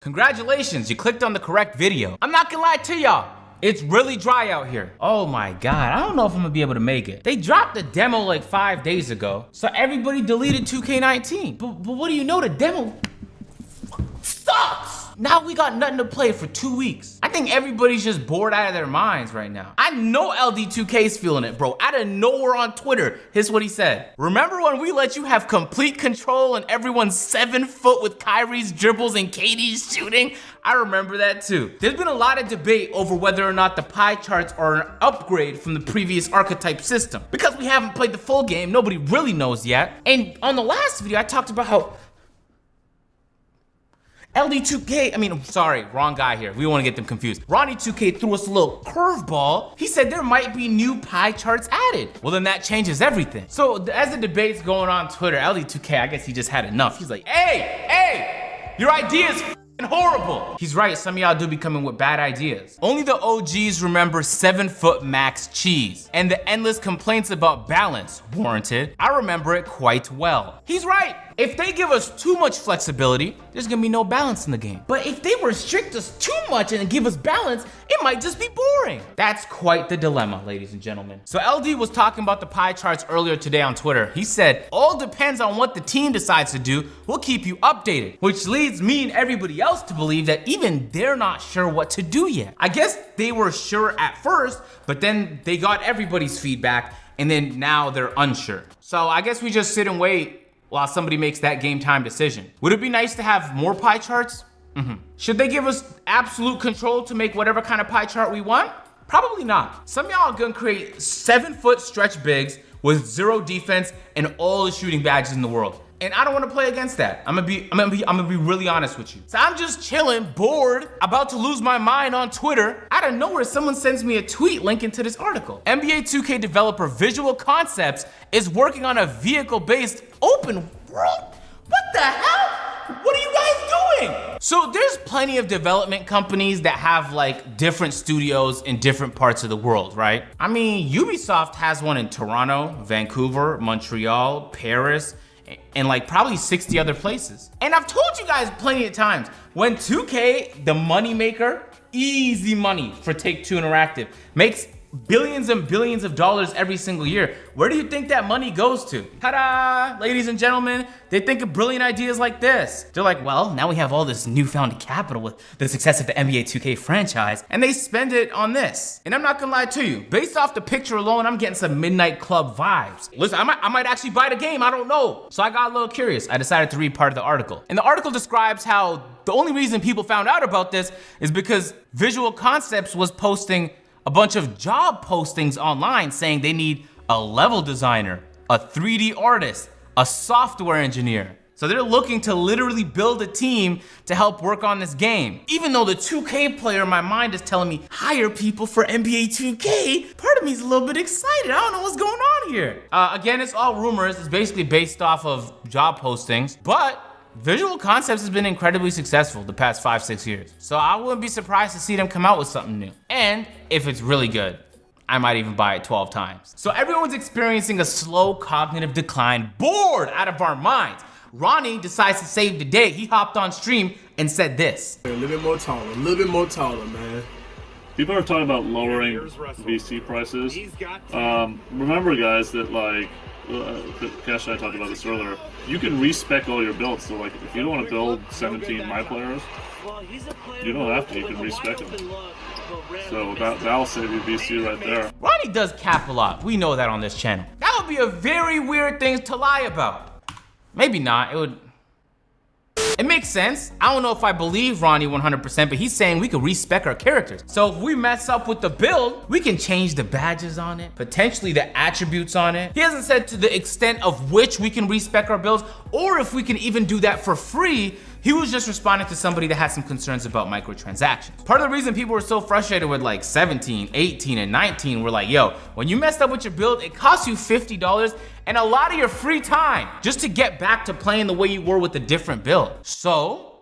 Congratulations, you clicked on the correct video. I'm not gonna lie to y'all, it's really dry out here. Oh my God, I don't know if I'm gonna be able to make it. They dropped the demo like 5 days ago, so everybody deleted 2K19. But what do you know, the demo sucks. Now we got nothing to play for 2 weeks. I think everybody's just bored out of their minds right now. I know LD2K's feeling it, bro. Out of nowhere on Twitter, here's what he said. Remember when we let you have complete control and everyone's 7 foot with Kyrie's dribbles and KD's shooting? I remember that too. There's been a lot of debate over whether or not the pie charts are an upgrade from the previous archetype system. Because we haven't played the full game, nobody really knows yet. And on the last video, I talked about how LD2K, sorry, wrong guy here. We don't want to get them confused. Ronnie2K threw us a little curveball. He said there might be new pie charts added. Well, then that changes everything. So as the debate's going on Twitter, LD2K, I guess he just had enough. He's like, hey, your idea is horrible. He's right, some of y'all do be coming with bad ideas. Only the OGs remember 7 foot max cheese and the endless complaints about balance warranted. I remember it quite well. He's right. If they give us too much flexibility, there's gonna be no balance in the game. But if they restrict us too much and give us balance, it might just be boring. That's quite the dilemma, ladies and gentlemen. So LD was talking about the pie charts earlier today on Twitter. He said, all depends on what the team decides to do. We'll keep you updated, which leads me and everybody else to believe that even they're not sure what to do yet. I guess they were sure at first, but then they got everybody's feedback and then now they're unsure. So I guess we just sit and wait while somebody makes that game time decision. Would it be nice to have more pie charts? Should they give us absolute control to make whatever kind of pie chart we want? Probably not. Some of y'all are gonna create 7 foot stretch bigs with 0 defense and all the shooting badges in the world. And I don't want to play against that. I'm gonna be really honest with you. So I'm just chilling, bored, about to lose my mind on Twitter. Out of nowhere, someone sends me a tweet linking to this article. NBA 2K developer Visual Concepts is working on a vehicle-based open world. What the hell? What are you guys doing? So there's plenty of development companies that have like different studios in different parts of the world, right? I mean, Ubisoft has one in Toronto, Vancouver, Montreal, Paris, and like probably 60 other places. And I've told you guys plenty of times, when 2K, the money maker, easy money for Take-Two Interactive, makes billions and billions of dollars every single year, where do you think that money goes to? Ta-da! Ladies and gentlemen, they think of brilliant ideas like this. They're like, well, now we have all this newfound capital with the success of the NBA 2K franchise, and they spend it on this. And I'm not gonna lie to you, based off the picture alone, I'm getting some Midnight Club vibes. Listen, I might actually buy the game, I don't know. So I got a little curious. I decided to read part of the article. And the article describes how the only reason people found out about this is because Visual Concepts was posting a bunch of job postings online saying they need a level designer, a 3D artist, a software engineer. So they're looking to literally build a team to help work on this game. Even though the 2K player in my mind is telling me hire people for NBA 2K, part of me is a little bit excited. I don't know what's going on here. Again, it's all rumors. It's basically based off of job postings, but Visual Concepts has been incredibly successful the past 5-6 years. So I wouldn't be surprised to see them come out with something new. And if it's really good, I might even buy it 12 times. So everyone's experiencing a slow cognitive decline, bored out of our minds. Ronnie decides to save the day. He hopped on stream and said this. A little bit more taller, man. People are talking about lowering VC prices. Remember, guys, that like, Cash and I talked about this earlier. You can respec all your builds. So like, if you don't want to build 17 my players, you don't have to. You can respec them. So that'll save you VC right there. Ronnie does cap a lot. We know that on this channel. That would be a very weird thing to lie about. Maybe not. It makes sense. I don't know if I believe Ronnie 100%, but he's saying we could respec our characters. So if we mess up with the build, we can change the badges on it, potentially the attributes on it. He hasn't said to the extent of which we can respec our builds, or if we can even do that for free. He was just responding to somebody that had some concerns about microtransactions. Part of the reason people were so frustrated with like 17, 18, and 19 were like, yo, when you messed up with your build, it costs you $50 and a lot of your free time just to get back to playing the way you were with a different build. So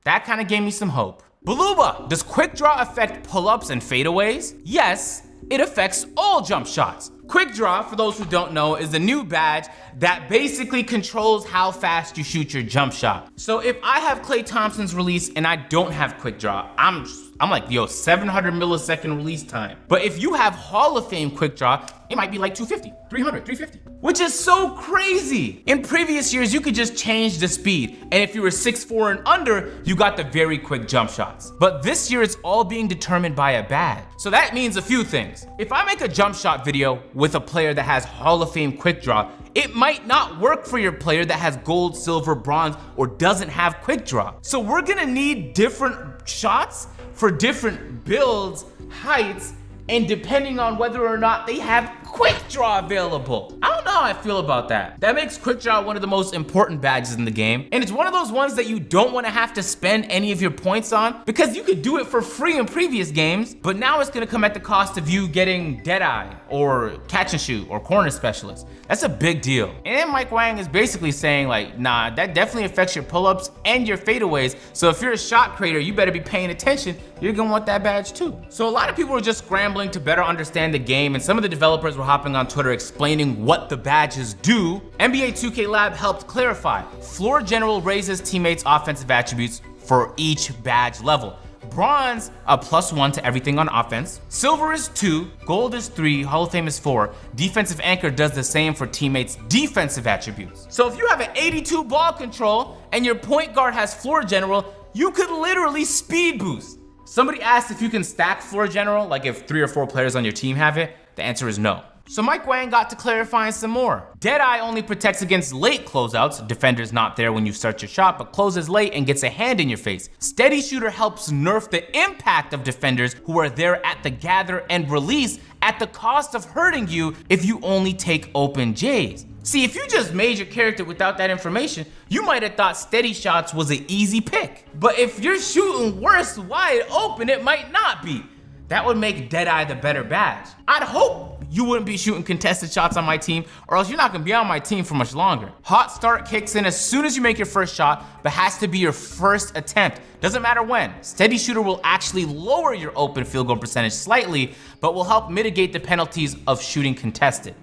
that kind of gave me some hope. Baluba, does quick draw affect pull-ups and fadeaways? Yes, it affects all jump shots. Quick Draw, for those who don't know, is a new badge that basically controls how fast you shoot your jump shot. So if I have Klay Thompson's release and I don't have Quick Draw, I'm like, yo, 700 millisecond release time. But if you have Hall of Fame Quick Draw, it might be like 250, 300, 350, which is so crazy. In previous years, you could just change the speed. And if you were 6'4" and under, you got the very quick jump shots. But this year, it's all being determined by a badge. So that means a few things. If I make a jump shot video with a player that has Hall of Fame Quick Draw, it might not work for your player that has gold, silver, bronze, or doesn't have Quick Draw. So we're gonna need different shots for different builds, heights, and depending on whether or not they have Quick Draw available. I don't know how I feel about that. That makes Quick Draw one of the most important badges in the game, and it's one of those ones that you don't want to have to spend any of your points on, because you could do it for free in previous games, but now it's gonna come at the cost of you getting Deadeye, or Catch and Shoot, or Corner Specialist. That's a big deal. And Mike Wang is basically saying like, nah, that definitely affects your pull-ups and your fadeaways, so if you're a shot creator, you better be paying attention. You're gonna want that badge too. So a lot of people are just scrambling to better understand the game, and some of the developers were hopping on Twitter explaining what the badges do. NBA 2K Lab helped clarify. Floor General raises teammates' offensive attributes for each badge level. Bronze, a +1 to everything on offense. Silver is 2, gold is 3, Hall of Fame is 4. Defensive Anchor does the same for teammates' defensive attributes. So if you have an 82 ball control and your point guard has Floor General, you could literally speed boost. Somebody asked if you can stack Floor General, like if 3 or 4 players on your team have it. The answer is no. So Mike Wang got to clarifying some more. Deadeye only protects against late closeouts. Defender's not there when you start your shot, but closes late and gets a hand in your face. Steady Shooter helps nerf the impact of defenders who are there at the gather and release at the cost of hurting you if you only take open J's. See, if you just made your character without that information, you might have thought steady shots was an easy pick. But if you're shooting worse wide open, it might not be. That would make Deadeye the better badge. I'd hope you wouldn't be shooting contested shots on my team, or else you're not gonna be on my team for much longer. Hot Start kicks in as soon as you make your first shot, but has to be your first attempt. Doesn't matter when. Steady Shooter will actually lower your open field goal percentage slightly, but will help mitigate the penalties of shooting contested.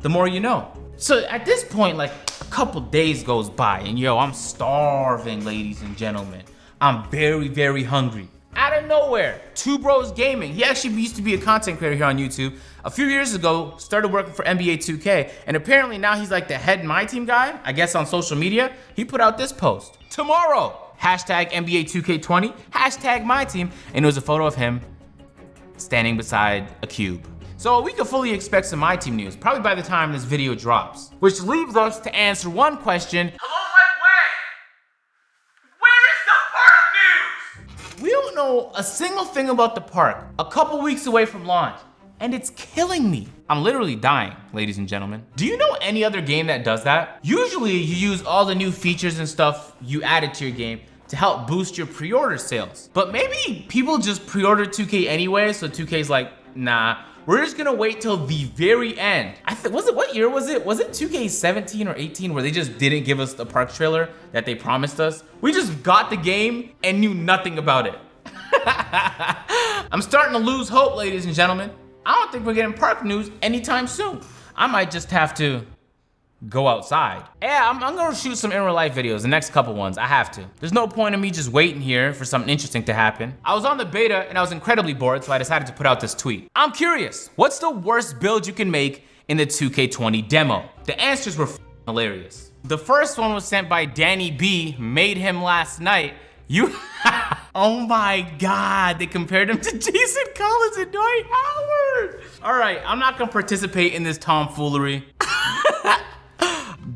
The more you know. So at this point, like a couple days goes by and yo, I'm starving, ladies and gentlemen. I'm very, very hungry. Out of nowhere, Two Bros Gaming. He actually used to be a content creator here on YouTube. A few years ago, started working for NBA 2K, and apparently now he's like the head My Team guy, I guess on social media. He put out this post. Tomorrow, hashtag NBA 2K20, hashtag My Team, and it was a photo of him standing beside a cube. So we could fully expect some My Team news, probably by the time this video drops. Which leaves us to answer one question. Hello, Mike Wang! Where is the park news? We don't know a single thing about the park. A couple weeks away from launch. And it's killing me. I'm literally dying, ladies and gentlemen. Do you know any other game that does that? Usually you use all the new features and stuff you added to your game to help boost your pre-order sales. But maybe people just pre-order 2K anyway, so 2K's like, nah, we're just gonna wait till the very end. What year was it? Was it 2K17 or 18 where they just didn't give us the park trailer that they promised us? We just got the game and knew nothing about it. I'm starting to lose hope, ladies and gentlemen. I don't think we're getting park news anytime soon. I might just have to go outside. Yeah, I'm gonna shoot some in real life videos, the next couple ones, I have to. There's no point in me just waiting here for something interesting to happen. I was on the beta and I was incredibly bored, so I decided to put out this tweet. I'm curious, what's the worst build you can make in the 2K20 demo? The answers were hilarious. The first one was sent by Danny B, made him last night. Oh my God, they compared him to Jason Collins and Dwight Howard. All right, I'm not gonna participate in this tomfoolery.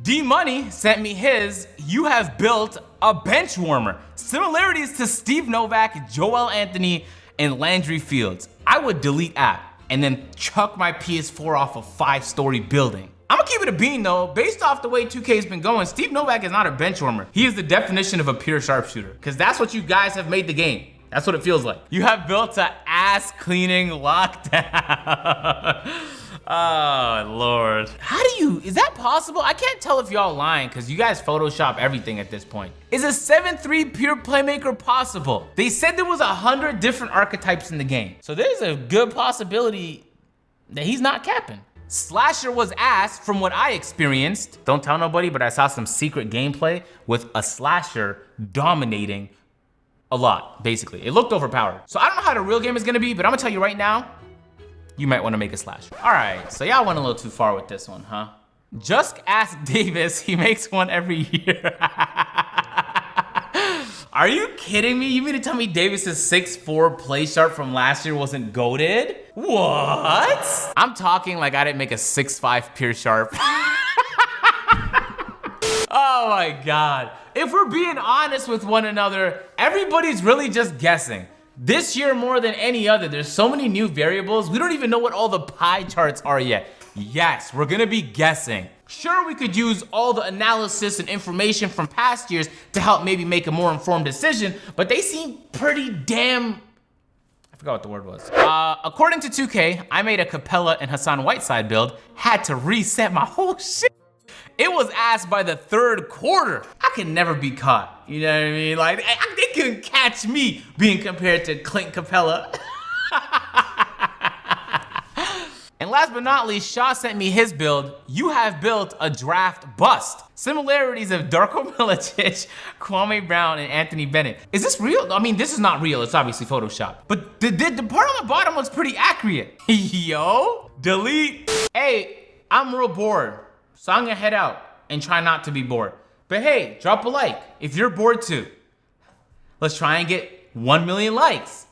D-Money sent me his, you have built a bench warmer. Similarities to Steve Novak, Joel Anthony, and Landry Fields. I would delete app and then chuck my PS4 off a 5-story building. I'm gonna keep it a bean though. Based off the way 2K's been going, Steve Novak is not a bench warmer. He is the definition of a pure sharpshooter, because that's what you guys have made the game. That's what it feels like. You have built an ass cleaning lockdown. Oh, Lord. Is that possible? I can't tell if y'all lying, because you guys Photoshop everything at this point. Is a 7-3 pure playmaker possible? They said there was 100 different archetypes in the game. So there's a good possibility that he's not capping. Slasher was ass from what I experienced. Don't tell nobody, but I saw some secret gameplay with a Slasher dominating a lot, basically. It looked overpowered. So I don't know how the real game is gonna be, but I'm gonna tell you right now, you might wanna make a Slasher. All right, so y'all went a little too far with this one, huh? Just ask Davis, he makes one every year. Are you kidding me? You mean to tell me Davis's 6'4" play sharp from last year wasn't goated? What? I'm talking like I didn't make a 6'5" pure sharp. Oh my God. If we're being honest with one another, everybody's really just guessing. This year more than any other, there's so many new variables, we don't even know what all the pie charts are yet. Yes, we're gonna be guessing. Sure, we could use all the analysis and information from past years to help maybe make a more informed decision, but they seem pretty damn, I forgot what the word was. According to 2K, I made a Capella and Hassan Whiteside build, had to reset my whole shit. It was asked by the third quarter. I can never be caught, you know what I mean? Like, they couldn't catch me being compared to Clint Capella. And last but not least, Shaw sent me his build. You have built a draft bust. Similarities of Darko Milicic, Kwame Brown, and Anthony Bennett. Is this real? I mean, this is not real. It's obviously Photoshopped. But the part on the bottom was pretty accurate. Yo, delete. Hey, I'm real bored, so I'm gonna head out and try not to be bored. But hey, drop a like if you're bored too. Let's try and get 1 million likes.